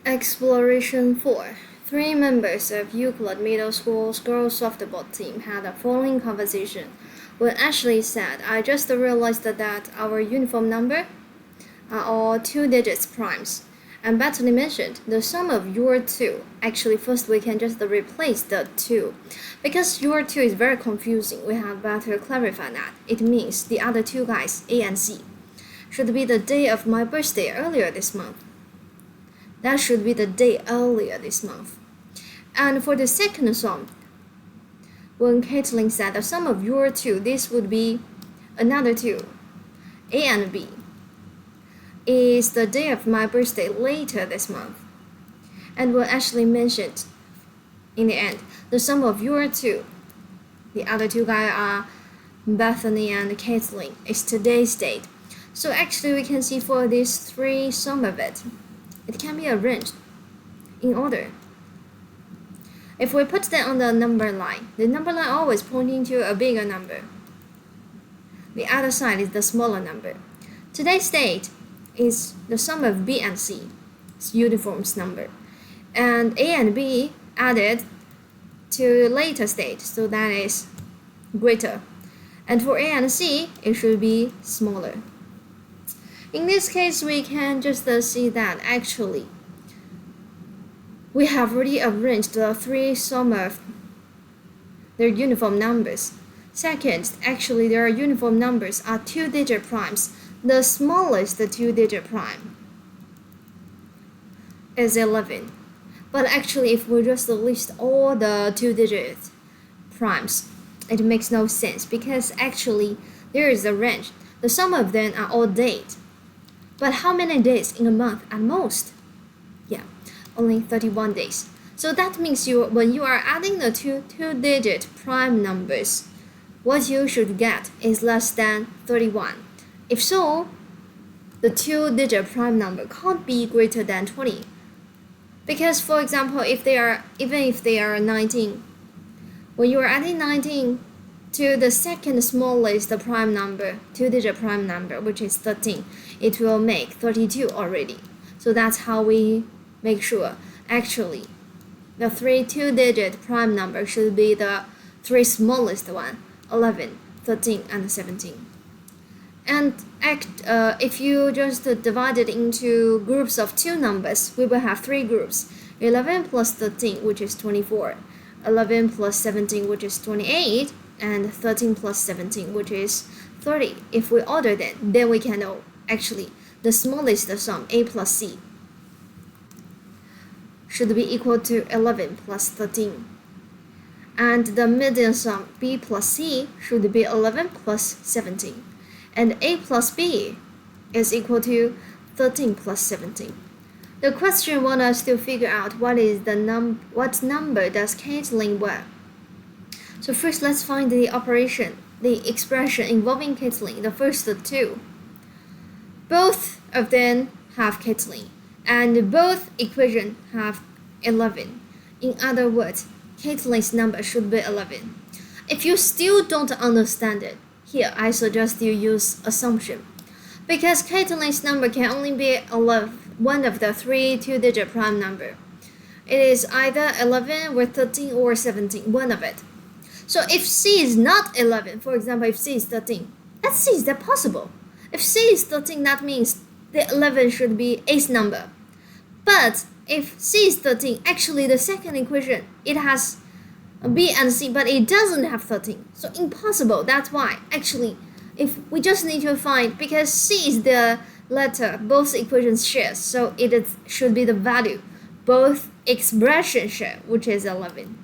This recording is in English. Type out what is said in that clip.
Exploration 4. Three members of Euclid Middle School's girls softball team had a following conversation when Ashley said, I just realized that our uniform number are all 2 digits primes. And Bethany mentioned the sum of your 2. Actually, first we can just replace the 2. Because your 2 is very confusing, we have better clarify that. It means the other 2 guys, A and C, should be the day of my birthday earlier this month. That should be the day earlier this month. And for the second sum, when Caitlin said the sum of your 2, this would be another 2, A and B, is the day of my birthday later this month. And when Ashley mentioned, in the end, the sum of your 2, the other 2 guys are Bethany and Caitlin, is today's date. So actually we can see for these 3 sum of it can be arranged in order. If we put that on the number line, the number line always pointing to a bigger number. The other side is the smaller number. Today's date is the sum of B and C, it's uniforms number, and A and B added to later state, so that is greater. And for A and C, it should be smaller. In this case, we can just see that actually we have already arranged the 3 sum of their uniform numbers. Second, actually their uniform numbers are 2-digit primes. The smallest 2-digit prime is 11. But actually if we just list all the 2-digit primes, it makes no sense because actually there is a range. The sum of them are all date. But how many days in a month at most? Yeah, only 31 days. So that means when you are adding the 2-digit prime numbers, what you should get is less than 31. If so, the 2-digit prime number can't be greater than 20. Because for example, even if they are 19, when you are adding 19 to the second smallest prime number, 2-digit prime number, which is 13, it will make 32 already. So that's how we make sure actually the 3 2-digit prime number should be the 3 smallest one, 11, 13, and 17. And if you just divide it into groups of 2 numbers, we will have 3 groups: 11 plus 13, which is 24, 11 plus 17, which is 28, and 13 plus 17, which is 30. If we order that, then we can know actually the smallest sum, A plus C, should be equal to 11 plus 13. And the median sum, B plus C, should be 11 plus 17. And A plus B is equal to 13 plus 17. The question wants us to figure out what number does Caitlin wear. So first, let's find the expression involving Caitlin, the first 2. Both of them have Caitlin, and both equations have 11. In other words, Caitlin's number should be 11. If you still don't understand it, here I suggest you use assumption. Because Caitlin's number can only be 11, one of the 3 2-digit prime number. It is either 11 or 13 or 17, one of it. So if C is not 11, for example, if C is 13, let's see, is that possible? If C is 13, that means the 11 should be A's number. But if C is 13, actually the second equation, it has B and C, but it doesn't have 13. So impossible. That's why, actually, if we just need to find, because C is the letter both equations share, so should be the value both expressions share, which is 11.